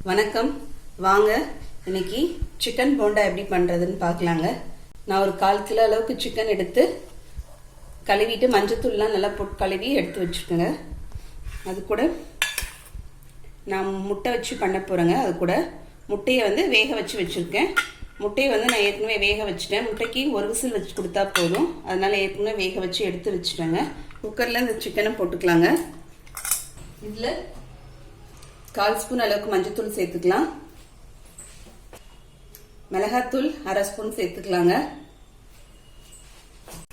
வணக்கம். வாங்க இன்னைக்கு சிக்கன் போண்டா எப்படி பண்றதுன்னு பார்க்கலாங்க. நான் ஒரு 1/4 கிலோ அளவுக்கு சிக்கன் எடுத்து கழுவிட்டு மஞ்சத்தூள்லாம் நல்லா போட்டு கழுவி எடுத்து வச்சுருக்கேங்க. அது கூட நான் முட்டை வச்சு பண்ண போகிறேங்க. அது கூட முட்டையை வந்து வேக வச்சு வச்சுருக்கேன். முட்டையை வந்து நான் ஏற்கனவே வேக வச்சுட்டேன். முட்டைக்கு ஒரு விசில் வச்சு கொடுத்தா போதும். அதனால் ஏற்கனவே வேக வச்சு எடுத்து வச்சுட்டேங்க. குக்கரில் இந்த சிக்கனை போட்டுக்கலாங்க. இதில் 1/4 ஸ்பூன் அளவுக்கு மஞ்சத்தூள் சேர்த்துக்கலாம். மிளகாத்தூள் 1/2 ஸ்பூன் சேர்த்துக்கலாங்க.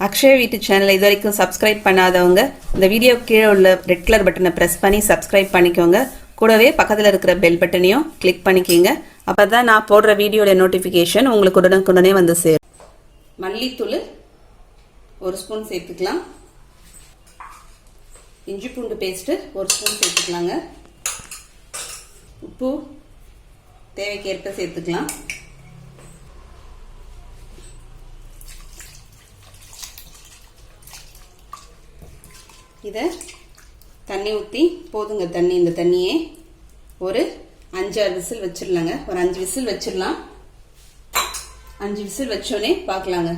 அக்ஷயா வீட்டு சேனலை இது வரைக்கும் சப்ஸ்கிரைப் பண்ணாதவங்க இந்த வீடியோ கீழே உள்ள ரெட் கலர் பட்டனை ப்ரெஸ் பண்ணி சப்ஸ்கிரைப் பண்ணிக்கோங்க. கூடவே பக்கத்தில் இருக்கிற பெல் பட்டனையும் கிளிக் பண்ணிக்கிங்க. அப்போ தான் நான் போடுற வீடியோட நோட்டிஃபிகேஷன் உங்களுக்கு உடனுக்குடனே வந்து சேரும். மல்லித்தூள் 1 ஸ்பூன் சேர்த்துக்கலாம். இஞ்சி பூண்டு பேஸ்ட்டு 1 ஸ்பூன் சேர்த்துக்கலாங்க. உப்பு தேவைக்கேற்ப சேர்த்துக்கலாம். இதை தண்ணி ஊற்றி போதுங்க. இந்த தண்ணியே ஒரு 5-6 விசில் வச்சிடலாங்க. ஒரு 5 விசில் வச்சிடலாம். 5 விசில் வச்சோடனே பார்க்கலாங்க.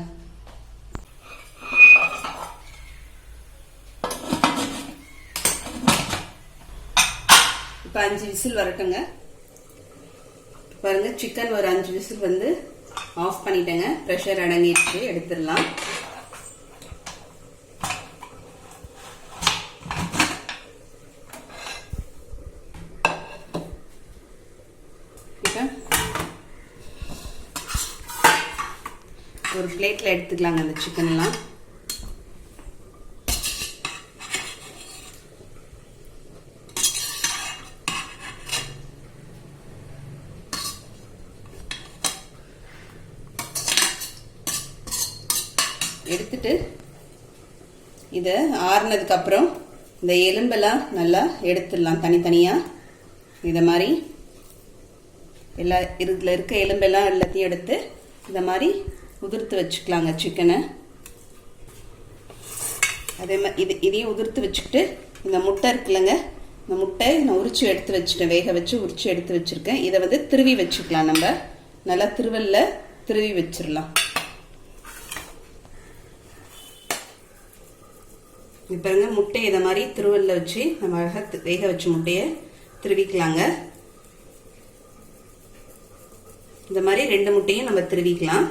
இப்போ 5 விசில் வரட்டுங்க. பாருங்க, சிக்கன் ஒரு 5 விசில் வந்து ஆஃப் பண்ணிட்டேங்க. ப்ரெஷர் அடங்கிடுச்சு. எடுத்துடலாம். ஒரு பிளேட்ல எடுத்துக்கலாங்க அந்த சிக்கன் எல்லாம். எடுத்துட்டு இதை ஆறுனதுக்கு அப்புறம் இந்த எலும்பெல்லாம் நல்லா எடுத்துடலாம் தனித்தனியா. இதை மாதிரி எல்லா இதில் இருக்க எலும்பெல்லாம் எல்லாத்தையும் எடுத்து இதை மாதிரி உதிர்த்து வச்சுக்கலாங்க சிக்கனை. அதே மாதிரி இதையும் உதிர்த்து வச்சுக்கிட்டு இந்த முட்டை இருக்குல்லங்க, இந்த முட்டை நான் உரிச்சு எடுத்து வச்சுட்டேன். வேக வச்சு உரிச்சு எடுத்து வச்சுருக்கேன். இதை வந்து திருவி வச்சுக்கலாம். நம்ம நல்லா திருவல்ல திருவி வச்சிடலாம். பாருங்க, முட்டையை இதை மாதிரி திருவல்ல வச்சு நம்ம அழகாக வேக வச்ச முட்டையை திருவிக்கலாங்க. இந்த மாதிரி 2 முட்டையும் நம்ம திருவிக்கலாம்.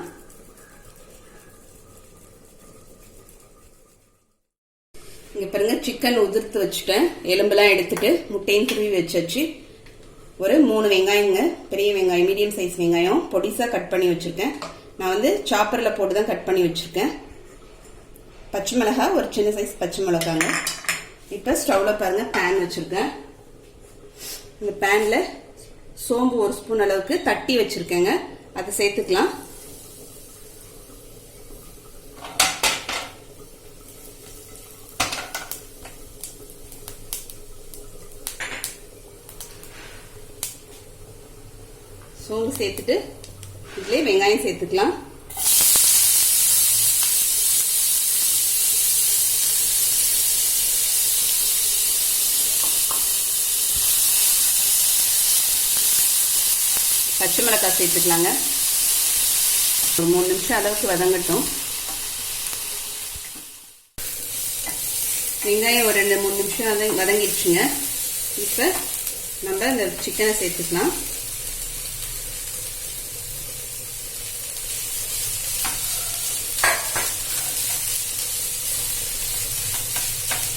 இங்க பாருங்க, சிக்கன் உதிர்த்து வச்சுட்டேன். எலும்பெல்லாம் எடுத்துட்டு முட்டையும் திருவி வச்சாச்சு. ஒரு 3 வெங்காயங்க, பெரிய வெங்காயம், மீடியம் சைஸ் வெங்காயம் பொடிசா கட் பண்ணி வச்சிருக்கேன். நான் வந்து சாப்பரில் போட்டு தான் கட் பண்ணி வச்சிருக்கேன். பச்சை மிளகா, ஒரு சின்ன சைஸ் பச்சை மிளகாங்க. இப்போ ஸ்டவ்ல பாருங்க பேன் வச்சிருக்கேன். இந்த பேன்ல சோம்பு 1 ஸ்பூன் அளவுக்கு தட்டி வச்சிருக்கேங்க. அதை சேர்த்துக்கலாம். சோம்பு சேர்த்துட்டு இதுலயே வெங்காயம் சேர்த்துக்கலாம். பச்சை மிளகாய் சேர்த்துக்கலாங்க. ஒரு 3 நிமிஷம் அளவுக்கு வதங்கட்டும். வெங்காயம் ஒரு 2-3 நிமிஷம் வதங்கிடுச்சுங்க. இப்போ நம்ம இந்த சிக்கனை சேர்த்துக்கலாம்.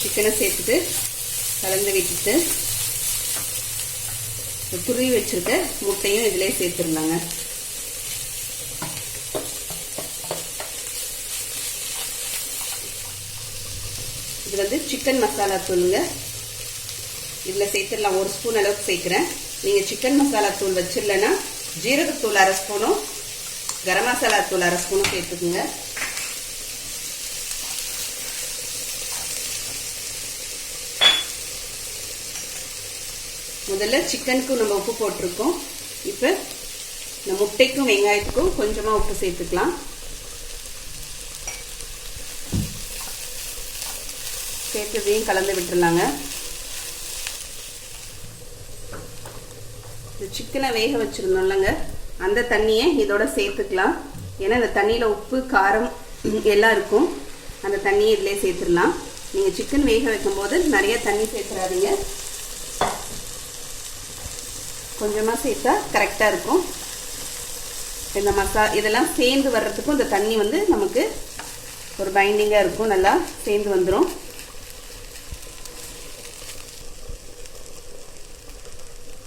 சிக்கனை சேர்த்துட்டு கலந்து விட்டுட்டு துருவி வச்சிருக்க முட்டையும் இதிலே சேர்த்துடலாங்க. இது வந்து சிக்கன் மசாலா தூளுங்க. இதில் சேர்த்துடலாம். 1 ஸ்பூன் அளவுக்கு சேர்க்குறேன். நீங்கள் சிக்கன் மசாலா தூள் வச்சிடலன்னா ஜீரகத்தூள் 1/2 ஸ்பூனும் கரம் மசாலா தூள் 1/2 ஸ்பூனும் சேர்த்துக்குங்க. முதல்ல சிக்கனுக்கும் நம்ம உப்பு போட்டிருக்கோம். இப்போ இந்த முட்டைக்கும் வெங்காயத்துக்கும் கொஞ்சமாக உப்பு சேர்த்துக்கலாம். சேர்த்து கலந்து விட்டுறலாங்க. சிக்கனை வேக வச்சுருந்தோம்லங்க அந்த தண்ணியை இதோட சேர்த்துக்கலாம். ஏன்னா இந்த தண்ணியில் உப்பு காரம் எல்லாம் இருக்கும். அந்த தண்ணியை இதிலே சேர்த்துடலாம். நீங்கள் சிக்கன் வேக வைக்கும்போது நிறைய தண்ணி சேர்த்துறாதீங்க, கொஞ்சமாக சேர்த்தா கரெக்டாக இருக்கும். இந்த இதெல்லாம் சேர்ந்து வர்றதுக்கும் இந்த தண்ணி வந்து நமக்கு ஒரு பைண்டிங்காக இருக்கும், நல்லா சேர்ந்து வந்துடும்.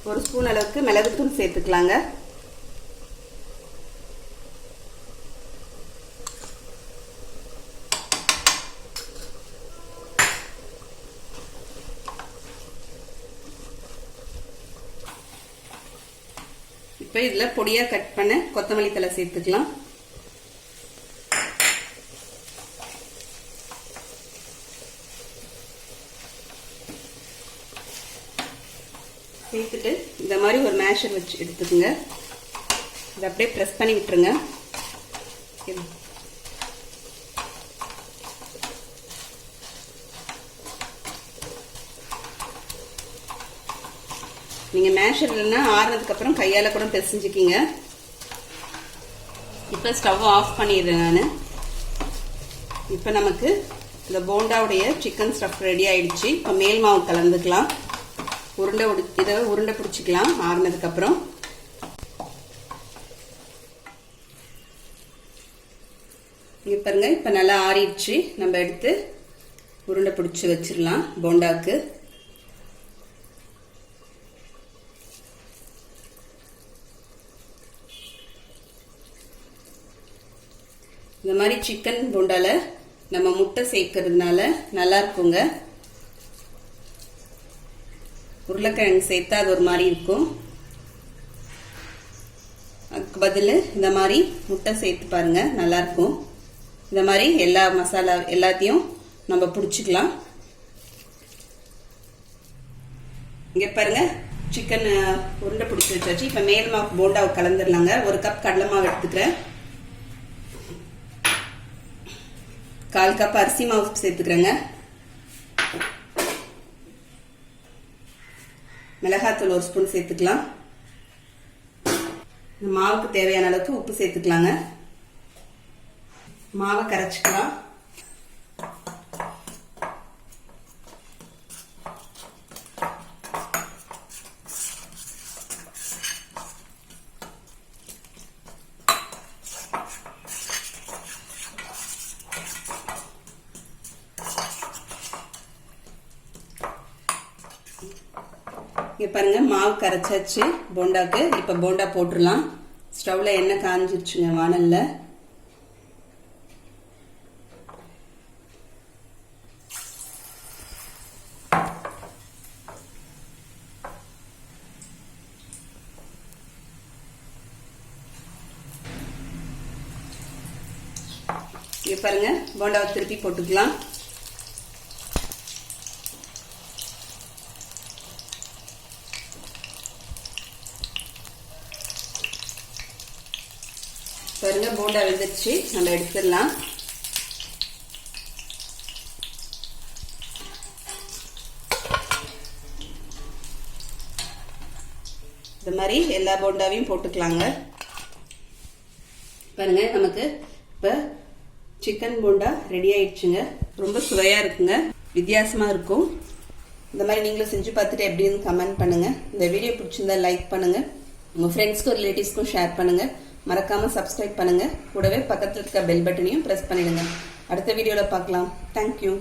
ஒரு ஸ்பூன் அளவுக்கு மிளகுத்தூள் சேர்த்துக்கலாங்க. இப்போ இதில் பொடியாக கட் பண்ண கொத்தமல்லி தழை சேர்த்துக்கலாம். சேர்த்துட்டு இந்த மாதிரி ஒரு மேஷர் வச்சு எடுத்துக்கோங்க. இதை அப்படியே ப்ரெஸ் பண்ணி விட்டுருங்க. நீங்கள் மேஷர் இல்லைன்னா ஆறுனதுக்கப்புறம் கையால் கூட பிசைஞ்சிக்கிங்க. இப்போ ஸ்டவ் ஆஃப் பண்ணிடுறேன் நான். இப்போ நமக்கு இந்த போண்டாவுடைய சிக்கன் ஸ்டஃப் ரெடி ஆயிடுச்சு. இப்போ மேல் மாவு கலந்துக்கலாம். இதை உருண்டை பிடிச்சிக்கலாம் ஆறுனதுக்கப்புறம். இங்கே பாருங்க, இப்போ நல்லா ஆறிடுச்சு. நம்ம எடுத்து உருண்டை பிடிச்சி வச்சிடலாம் போண்டாவுக்கு. இந்த மாதிரி சிக்கன் போண்டால நம்ம முட்டை சேர்க்கறதுனால நல்லா இருக்குங்க. உருளைக்கிழங்கு சேர்த்தா அது ஒரு மாதிரி இருக்கும். அதுக்கு பதில் இந்த மாதிரி முட்டை சேர்த்து பாருங்க, நல்லா இருக்கும். இந்த மாதிரி எல்லா மசாலா எல்லாத்தையும் நம்ம பிடிச்சிக்கலாம். இங்கே பாருங்க, சிக்கன் உருண்டை பிடிச்சி வச்சாச்சு. இப்போ மேல் மாவு போண்டாவை கலந்துடலாங்க. 1 கப் கடலை மாவு எடுத்துக்கிறேன். 1/4 கப் அரிசி மாவு சேர்த்துக்கிறேங்க. மிளகாத்தூள் 1 ஸ்பூன் சேர்த்துக்கலாம். இந்த மாவுக்கு தேவையான அளவுக்கு உப்பு சேர்த்துக்கலாங்க. மாவை கரைச்சிக்கலாம். இங்கே பாருங்க, மாவு கரைச்சாச்சு போண்டாக்கு. இப்போ போண்டா போட்டுடலாம். ஸ்டவ்ல எண்ணெய் காஞ்சிருச்சுங்க வானல்ல. இங்கே பாருங்க, போண்டாவை திருப்பி போட்டுக்கலாம். பாருங்க, போண்டா வெந்துருச்சு. நம்ம எடுத்துடலாம். இந்த மாதிரி எல்லா போண்டாவையும் போட்டுக்கலாங்க. பாருங்க, நமக்கு இப்போ சிக்கன் போண்டா ரெடி ஆயிடுச்சுங்க. ரொம்ப சுவையா இருக்குங்க, வித்தியாசமா இருக்கும். இந்த மாதிரி நீங்களும் செஞ்சு பார்த்துட்டு எப்படின்னு கமெண்ட் பண்ணுங்க. இந்த வீடியோ பிடிச்சிருந்தா லைக் பண்ணுங்க, உங்க ஃப்ரெண்ட்ஸ்க்கும் ரிலேட்டிவ்ஸ்க்கும் ஷேர் பண்ணுங்க. மறக்காம சப்ஸ்கிரைப் பண்ணுங்க. கூடவே பக்கத்தில் இருக்க பெல் பட்டனையும் பிரஸ் பண்ணிடுங்க. அடுத்த வீடியோல பார்க்கலாம். தேங்க்யூ.